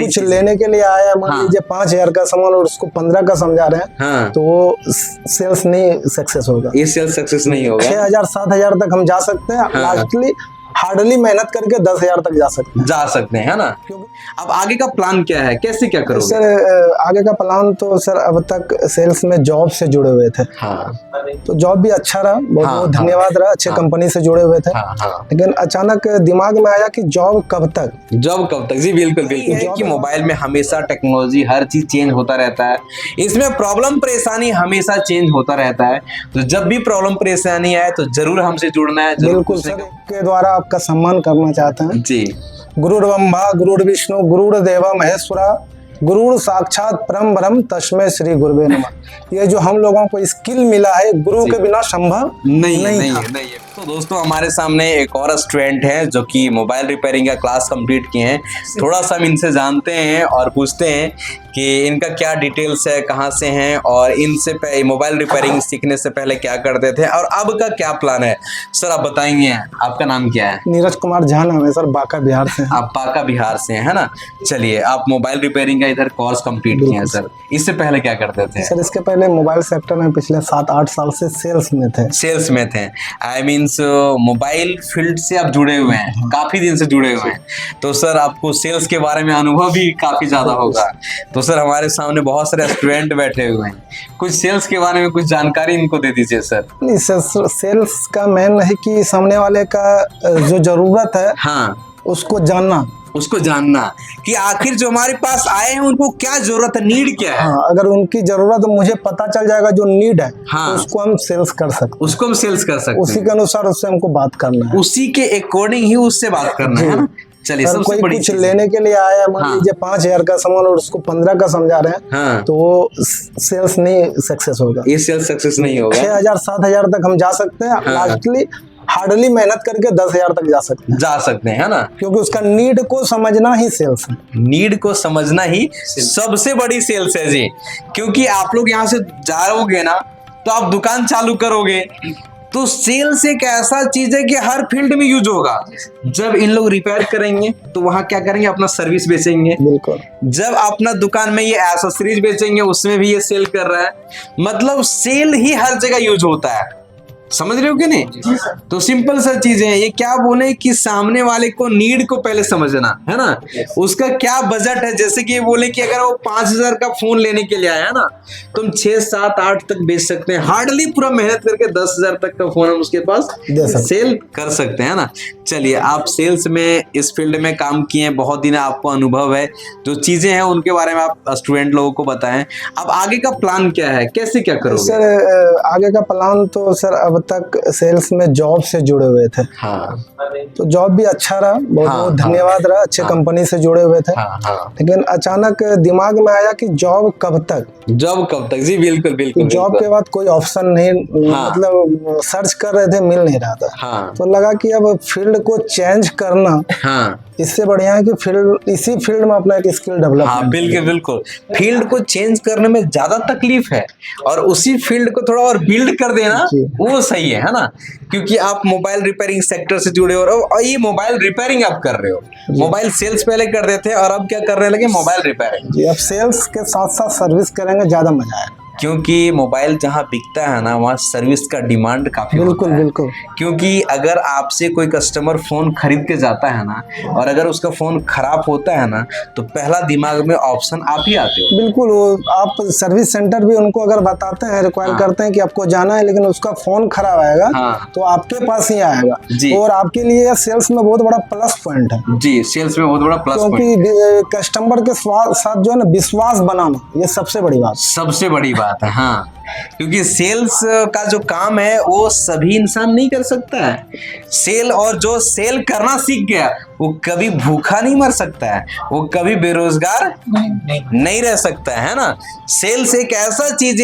कुछ लेने के लिए आया है, मान लीजिए 5,000 का सामान और उसको 15 का समझा रहे हैं, तो वो सेल्स नहीं सक्सेस होगा, ये सेल्स सक्सेस नहीं होगा। 6,000 7,000 तक हम जा सकते हैं, लास्टली हार्डली मेहनत करके 10,000 तक जा सकते हैं, है ना। अब आगे का प्लान क्या है, कैसे क्या करोगे? सर आगे का प्लान तो सर अब तक सेल्स में जॉब से जुड़े हुए थे, तो जॉब भी अच्छा रहा, बहुत बहुत धन्यवाद रहा, अच्छे कंपनी से जुड़े हुए थे। लेकिन अचानक दिमाग में आया कि जॉब कब तक जी बिल्कुल कि मोबाइल में हमेशा टेक्नोलॉजी हर चीज चेंज होता रहता है, इसमें प्रॉब्लम परेशानी हमेशा चेंज होता रहता है, तो जब भी प्रॉब्लम परेशानी आए तो जरूर हमसे जुड़ना है। बिल्कुल सर, के द्वारा आपका सम्मान करना चाहते हैं जी। गुरुर्ब्रह्मा गुरुर्विष्णु गुरुर्देव महेश्वरा गुरु साक्षात परम ब्रह्म तस्मै श्री गुरुवे नमः। ये जो हम लोगों को स्किल मिला है, गुरु के बिना संभव नहीं है। तो दोस्तों हमारे सामने एक और स्टूडेंट है जो कि मोबाइल रिपेयरिंग का क्लास कंप्लीट किए हैं। थोड़ा सा हम इनसे जानते हैं और पूछते हैं कि इनका क्या डिटेल्स है, कहाँ से हैं और इनसे मोबाइल रिपेयरिंग सीखने से पहले क्या करते थे और अब का क्या प्लान है। सर आप बताएंगे, आपका नाम क्या है? नीरज कुमार झा नाम है सर, बांका बिहार से। आप बांका बिहार से हैं, है ना। चलिए, आप मोबाइल रिपेयरिंग का इधर कोर्स कंप्लीट किए हैं सर, इससे पहले क्या करते थे? सर इसके पहले मोबाइल सेक्टर में पिछले 7-8 साल से सेल्स में थे। आई मीन्स मोबाइल फील्ड से आप जुड़े हुए हैं, काफी दिन से जुड़े हुए हैं, तो सर आपको सेल्स के बारे में अनुभव भी काफी ज्यादा होगा। तो सर हमारे सामने बहुत सारे स्टूडेंट बैठे हुए हैं, कुछ सेल्स के बारे में कुछ जानकारी इनको दे दीजिए सर। नहीं सर, सेल्स का मेन है कि सामने वाले का जो जरूरत है उसको जानना कि आखिर जो हमारे पास आए हैं उनको क्या जरूरत है, नीड क्या है। अगर उनकी जरूरत मुझे पता चल जाएगा जो नीड है, तो उसको हम सेल्स कर सकते हैं। उसी के अनुसार उससे हमको बात करना है, उसी के अकॉर्डिंग ही उससे बात करना है ना। चलिए, कोई कुछ लेने के लिए आया है, मान लीजिए 5,000 का सामान और उसको 15 का समझा रहे हैं, तो वो सेल्स नहीं सक्सेस होगा, ये सेल्स सक्सेस नहीं होगा। 6,000 7,000 तक हम जा सकते हैं, लास्टली हार्डली मेहनत करके 10,000 तक जा सकते हैं, है ना। क्योंकि उसका नीड को समझना ही सेल्स है। नीड को समझना ही सबसे बड़ी सेल्स है जी। क्योंकि आप लोग यहाँ से जाओगे ना तो आप दुकान चालू करोगे, तो सेल्स एक ऐसा चीज है कि हर फील्ड में यूज होगा। जब इन लोग रिपेयर करेंगे तो वहां क्या करेंगे, अपना सर्विस बेचेंगे। बिल्कुल। जब अपना दुकान में ये एसेसरीज बेचेंगे उसमें भी ये सेल कर रहा है, मतलब सेल ही हर जगह यूज होता है। समझ रहे हो कि नहीं? तो सिंपल सा चीजें हैं ये। क्या बोले कि सामने वाले को नीड को पहले समझना है ना, उसका क्या बजट है। जैसे कि ये बोले कि अगर वो 5,000 का फोन लेने के लिए आया ना, तुम 6, 7, 8 तक बेच सकते हैं, हार्डली पूरा मेहनत करके 10,000 तक का फोन हम उसके पास सेल कर सकते हैं ना। चलिए, आप सेल्स में इस फील्ड में काम किए हैं, बहुत दिन आपको अनुभव है, जो चीजें हैं उनके बारे में आप स्टूडेंट लोगों को बताएं। अब आगे का प्लान क्या है, कैसे क्या करोगे? सर आगे का प्लान तो सर अब तक सेल्स में जॉब से जुड़े हुए थे, तो जॉब भी अच्छा रहा, बहुत बहुत धन्यवाद रहा, अच्छे कंपनी से जुड़े हुए थे। लेकिन अचानक दिमाग में आया कि जॉब कब तक जी बिल्कुल जॉब के बाद कोई ऑप्शन नहीं, मतलब सर्च कर रहे थे, मिल नहीं रहा था। तो लगा कि अब फील्ड को चेंज करना इससे बढ़िया है कि इसी फील्ड में अपना एक स्किल डेवलप। बिल्कुल फील्ड को चेंज करने में ज्यादा तकलीफ है और उसी फील्ड को थोड़ा और बिल्ड कर देना वो सही है ना। क्योंकि आप मोबाइल रिपेयरिंग सेक्टर से जुड़े हो रहे हो और ये मोबाइल रिपेयरिंग आप कर रहे हो। मोबाइल सेल्स पहले कर रहे थे और अब क्या करने लगे, मोबाइल रिपेयरिंग। अब सेल्स के साथ साथ सर्विस करेंगे, ज्यादा मजा आएगा। क्योंकि मोबाइल जहाँ बिकता है ना, वहाँ सर्विस का डिमांड काफी बिल्कुल होता है। बिल्कुल। क्योंकि अगर आपसे कोई कस्टमर फोन खरीद के जाता है ना और अगर उसका फोन खराब होता है ना, तो पहला दिमाग में ऑप्शन आप ही आते हो। बिल्कुल, वो आप सर्विस सेंटर भी उनको अगर बताते हैं, रिक्वायर करते हैं कि आपको जाना है, लेकिन उसका फोन खराब आएगा तो आपके पास ही आएगा। और आपके लिए सेल्स में बहुत बड़ा प्लस पॉइंट है जी। सेल्स में बहुत बड़ा प्लस पॉइंट, क्योंकि कस्टमर के साथ जो है ना विश्वास बनाना, ये सबसे बड़ी बात है। हाँ, क्योंकि सेल्स का जो काम है वो सभी इंसान नहीं कर सकता है। और जो सेल करना सीख गया वो कभी भूखा नहीं मर सकता है, वो कभी बेरोजगार नहीं रह सकता है ना। सेल्स एक ऐसा चीज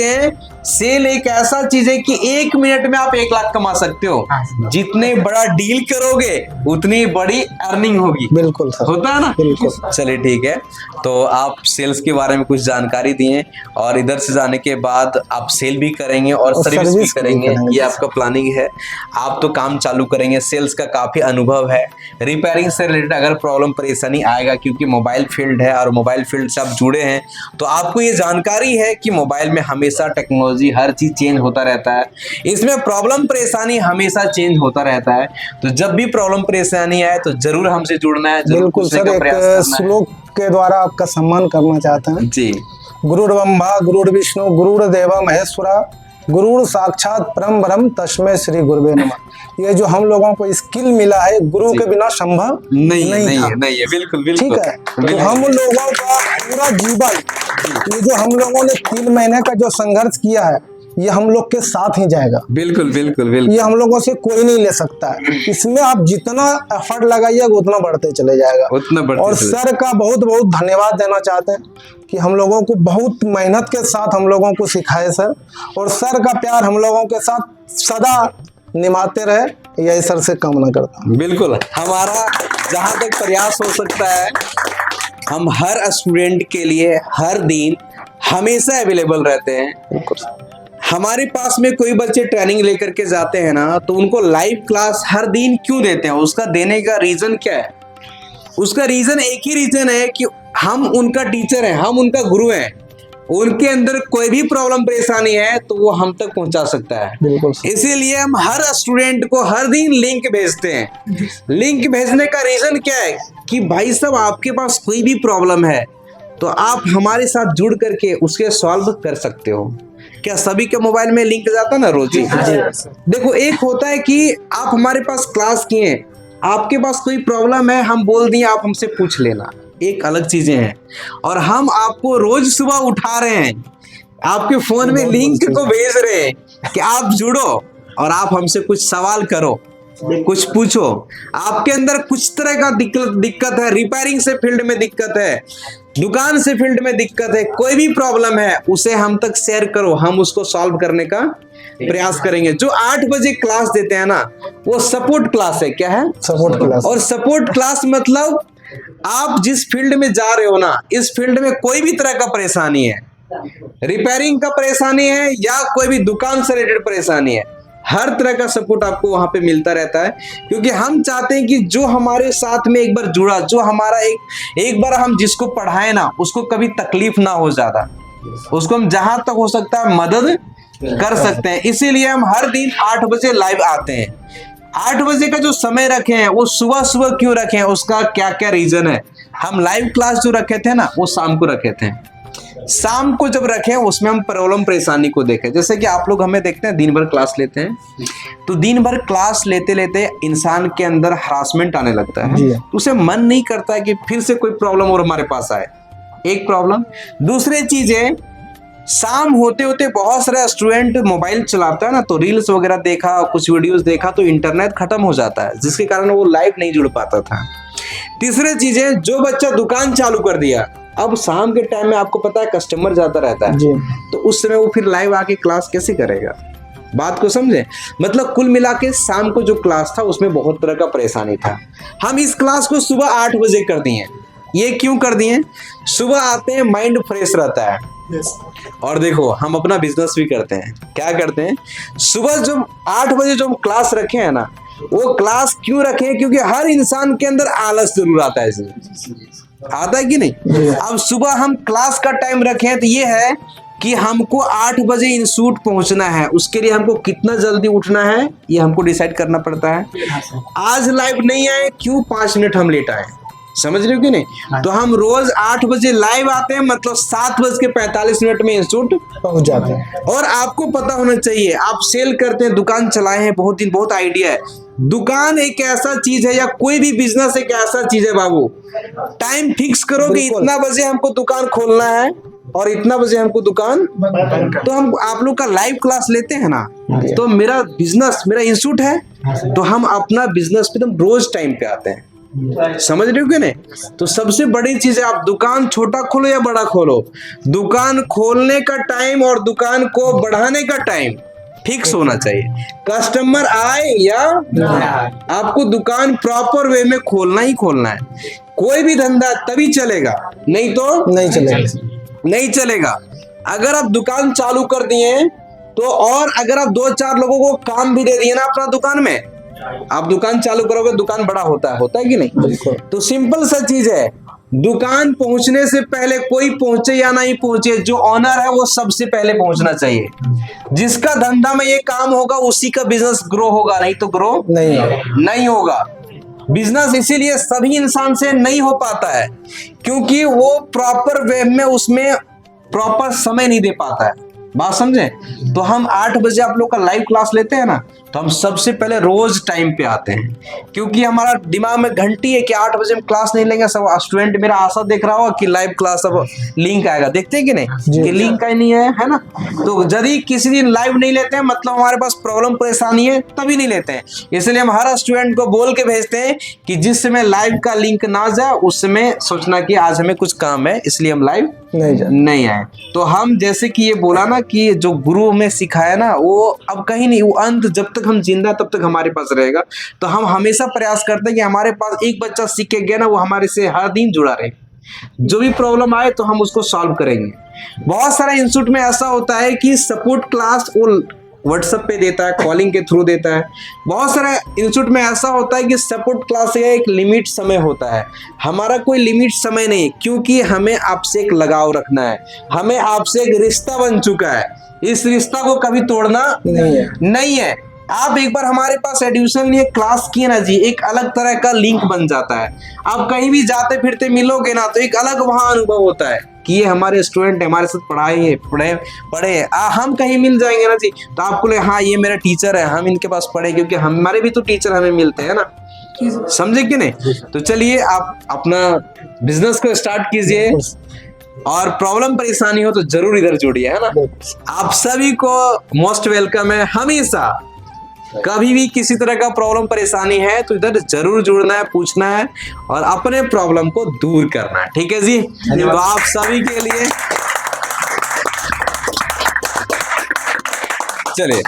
है, कि 1 मिनट में आप 1 लाख कमा सकते हो। जितने बड़ा डील करोगे उतनी बड़ी अर्निंग होगी। बिल्कुल सर, होता है ना। बिल्कुल। चलिए ठीक है, तो आप सेल्स के बारे में कुछ जानकारी दिए और इधर से जाने के बाद आप सेल भी करेंगे और सर्विस भी करेंगे, ये आपका प्लानिंग है। आप तो काम चालू करेंगे, सेल्स का काफी अनुभव है, रिपेयरिंग से से रिलेटेड अगर प्रॉब्लम परेशानी आएगा, क्योंकि मोबाइल फील्ड है और मोबाइल फील्ड से आप जुड़े हैं, तो आपको ये जानकारी है कि मोबाइल में हमेशा टेक्नोलॉजी हर चीज चेंज होता रहता है, इसमें प्रॉब्लम परेशानी हमेशा चेंज होता रहता है। तो जब भी प्रॉब्लम परेशानी आए तो जरूर हमसे जुड़ना है, जरूर बिल्कुल पूछने सर, का एक प्रयास करना है। श्लोक के द्वारा आपका सम्मान करना चाहते हैं। जी। गुरुर्ब्रह्मा गुरुर्विष्णु गुरुर्देव महेश्वरा गुरुर साक्षात परम ब्रह्म तस्मै श्री गुरुवे नमः। ये जो हम लोगों को स्किल मिला है, गुरु के बिना संभव नहीं था। नहीं है, बिल्कुल बिल्कुल। ठीक है, तो हम लोगों का पूरा जीवन, ये जो हम लोगों ने 3 महीने का जो संघर्ष किया है, ये हम लोग के साथ ही जाएगा। बिल्कुल बिल्कुल बिल्कुल। ये हम लोगों से कोई नहीं ले सकता है। इसमें आप जितना एफर्ट लगाइएगा उतना बढ़ते चले जाएगा, उतना बढ़ते और चले। सर का बहुत बहुत धन्यवाद देना चाहते हैं कि हम लोगों को बहुत मेहनत के साथ हम लोगों को सिखाए सर, और सर का प्यार हम लोगों के साथ सदा निभाते रहे, यही सर से कामना करता हूँ। बिल्कुल, हमारा जहाँ तक प्रयास हो सकता है, हम हर स्टूडेंट के लिए हर दिन हमेशा अवेलेबल रहते हैं। हमारे पास में कोई बच्चे ट्रेनिंग लेकर के जाते हैं ना, तो उनको लाइव क्लास हर दिन क्यों देते हैं, उसका देने का रीजन क्या है? उसका रीजन एक ही रीजन है कि हम उनका टीचर हैं, हम उनका गुरु हैं। उनके अंदर कोई भी प्रॉब्लम परेशानी है तो वो हम तक पहुंचा सकता है। बिल्कुल। इसीलिए हम हर स्टूडेंट को हर दिन लिंक भेजते हैं। लिंक भेजने का रीजन क्या है कि भाई साहब, आपके पास कोई भी प्रॉब्लम है तो आप हमारे साथ जुड़ करके उसके सॉल्व कर सकते हो। क्या सभी के मोबाइल में लिंक जाता ना रोज? देखो, एक होता है कि आप हमारे पास क्लास किए, आपके पास कोई प्रॉब्लम है, हम बोल दिए आप हमसे पूछ लेना, एक अलग चीजें हैं। और हम आपको रोज सुबह उठा रहे हैं, आपके फोन में लिंक को भेज रहे हैं कि आप जुड़ो और आप हमसे कुछ सवाल करो, कुछ पूछो। आपके अंदर कुछ तरह का दिक्कत है, रिपेयरिंग से फील्ड में दिक्कत है, दुकान से फील्ड में दिक्कत है, कोई भी प्रॉब्लम है उसे हम तक शेयर करो, हम उसको सॉल्व करने का प्रयास करेंगे। जो 8 बजे क्लास देते हैं ना, वो सपोर्ट क्लास है। क्या है? Support class. और सपोर्ट क्लास मतलब आप जिस फील्ड में जा रहे हो ना, इस फील्ड में कोई भी तरह का परेशानी है, रिपेयरिंग का परेशानी है या कोई भी दुकान से रिलेटेड परेशानी है, हर तरह का सपोर्ट आपको वहां पे मिलता रहता है। क्योंकि हम चाहते हैं कि जो हमारे साथ में एक बार जुड़ा, जो हमारा एक बार हम जिसको पढ़ाए ना, उसको कभी तकलीफ ना हो ज्यादा, उसको हम जहां तक हो सकता है मदद कर सकते हैं। इसीलिए हम हर दिन 8 बजे लाइव आते हैं। 8 बजे का जो समय रखे हैं वो सुबह सुबह क्यों रखे हैं, उसका क्या क्या रीजन है? हम लाइव क्लास जो रखे थे ना, वो शाम को रखे थे। शाम को जब रखे उसमें हम प्रॉब्लम परेशानी को देखें। जैसे कि आप लोग हमें देखते हैं दिन भर क्लास लेते हैं, तो दिन भर क्लास लेते लेते इंसान के अंदर हरासमेंट आने लगता है, तो उसे मन नहीं करता है कि फिर से कोई प्रॉब्लम और हमारे पास आए। एक प्रॉब्लम। दूसरी चीज है, शाम होते होते बहुत सारे स्टूडेंट मोबाइल चलाता है ना, तो रील्स वगैरह देखा, कुछ वीडियोस देखा, तो इंटरनेट खत्म हो जाता है, जिसके कारण वो लाइव नहीं जुड़ पाता था। तीसरी चीज है, जो बच्चा दुकान चालू कर दिया, अब शाम के टाइम में आपको पता है कस्टमर ज्यादा रहता है, तो उस समय वो फिर लाइव आके क्लास कैसे करेगा? बात को समझे? मतलब कुल मिला के शाम को जो क्लास था उसमें बहुत तरह का परेशानी था। हम इस क्लास को सुबह 8 बजे कर दिए। ये क्यों कर दिए? सुबह आते हैं, माइंड फ्रेश रहता है। और देखो, हम अपना बिजनेस भी करते हैं। क्या करते हैं? सुबह जब 8 बजे जो हम क्लास रखे हैं ना, वो क्लास क्यों रखे हैं? क्योंकि हर इंसान के अंदर आलस जरूर आता है, इसलिए आता है कि नहीं? अब सुबह हम क्लास का टाइम रखे हैं, तो ये है कि हमको 8 बजे इंस्टीट्यूट पहुंचना है। उसके लिए हमको कितना जल्दी उठना है, ये हमको डिसाइड करना पड़ता है। आज लाइव नहीं आए, क्यों 5 मिनट हम लेट आए, समझ रहे हो कि नहीं? तो हम रोज 8 बजे लाइव आते हैं, मतलब 7:45 में इंस्टीट्यूट पहुंच जाते हैं। और आपको पता होना चाहिए, आप सेल करते हैं, दुकान चलाए हैं बहुत दिन, बहुत आइडिया है। दुकान एक ऐसा चीज है, या कोई भी बिजनेस एक ऐसा चीज है बाबू, टाइम फिक्स करो कि इतना बजे हमको दुकान खोलना है और इतना बजे हमको दुकान। तो हम आप लोग का लाइव क्लास लेते हैं ना, तो मेरा बिजनेस, मेरा इंस्टीट्यूट है, तो हम अपना बिजनेस पे तुम रोज टाइम पे आते हैं, समझ रहे हो कि नहीं? तो सबसे बड़ी चीज है, आप दुकान छोटा खोलो या बड़ा खोलो, दुकान खोलने का टाइम और दुकान को बढ़ाने का टाइम फिक्स होना चाहिए। कस्टमर आए या आपको दुकान प्रॉपर वे में खोलना ही खोलना है। कोई भी धंधा तभी चलेगा, नहीं तो नहीं चलेगा। अगर आप दुकान चालू कर दिए तो, और अगर आप 2-4 लोगों को काम भी दे दिए ना अपना दुकान में, आप दुकान चालू करोगे, दुकान बड़ा होता है कि नहीं? तो सिंपल सा चीज है, दुकान पहुंचने से पहले कोई पहुंचे या नहीं पहुंचे, जो ऑनर है वो सबसे पहले पहुंचना चाहिए। जिसका धंधा में ये काम होगा उसी का बिजनेस ग्रो होगा, नहीं तो ग्रो नहीं होगा। बिजनेस इसीलिए सभी इंसान से नहीं हो पाता है क्योंकि वो प्रॉपर वे में उसमें प्रॉपर समय नहीं दे पाता है। बात समझे? तो हम 8 बजे आप लोग का लाइव क्लास लेते हैं ना, तो हम सबसे पहले रोज टाइम पे आते हैं क्योंकि हमारा दिमाग में घंटी है कि 8 बजे हम क्लास नहीं लेंगे। सब स्टूडेंट मेरा आशा देख रहा होगा कि लाइव क्लास अब लिंक आएगा, देखते हैं कि नहीं कि लिंक का ही नहीं है ना। तो यदि किसी दिन लाइव नहीं लेते हैं मतलब हमारे पास प्रॉब्लम परेशानी है, तभी नहीं लेते हैं। इसलिए हम हर स्टूडेंट को बोल के भेजते हैं कि जिस समय लाइव का लिंक ना जाए उस समय सोचना कि आज हमें कुछ काम है इसलिए हम लाइव नहीं आए। तो हम जैसे कि ये बोला ना कि जो गुरु में सिखाया ना वो अब कहीं नहीं, वो अंत जब तक हम जिंदा तब तक हमारे पास रहेगा। तो हम हमेशा प्रयास करते हैं कि हमारे पास एक बच्चा सीख के गया ना वो हमारे से हर दिन जुड़ा रहे, जो भी प्रॉब्लम आए तो हम उसको सॉल्व करेंगे। बहुत सारा इंस्टीट्यूट में ऐसा होता है कि सपोर्ट क्लास वो व्हाट्सएप पे देता है, कॉलिंग के थ्रू देता है। बहुत सारे इंस्टीट्यूट में ऐसा होता है कि सपोर्ट क्लास का एक लिमिट समय होता है, हमारा कोई लिमिट समय नहीं, क्योंकि हमें आपसे एक लगाव रखना है, हमें आपसे एक रिश्ता बन चुका है, इस रिश्ता को कभी तोड़ना नहीं है। आप एक बार हमारे पास एडमिशन लिए क्लास किए ना जी, एक अलग तरह का लिंक बन जाता है। आप कहीं भी जाते फिरते मिलोगे ना तो एक अलग वहां अनुभव होता है कि ये हमारे स्टूडेंट हमारे साथ पढ़े। हम कहीं मिल जाएंगे ना जी तो आपको लगे हाँ ये मेरा टीचर है, हम इनके पास पढ़े, क्योंकि हमारे भी तो टीचर हमें मिलते हैं ना, समझे कि नहीं? तो चलिए आप अपना बिजनेस को स्टार्ट कीजिए और प्रॉब्लम परेशानी हो तो जरूर इधर जुड़िए, है ना। आप सभी को मोस्ट वेलकम है। हमेशा कभी भी किसी तरह का प्रॉब्लम परेशानी है तो इधर जरूर जुड़ना है, पूछना है और अपने प्रॉब्लम को दूर करना है, ठीक है जी। तो आप सभी के लिए चलिए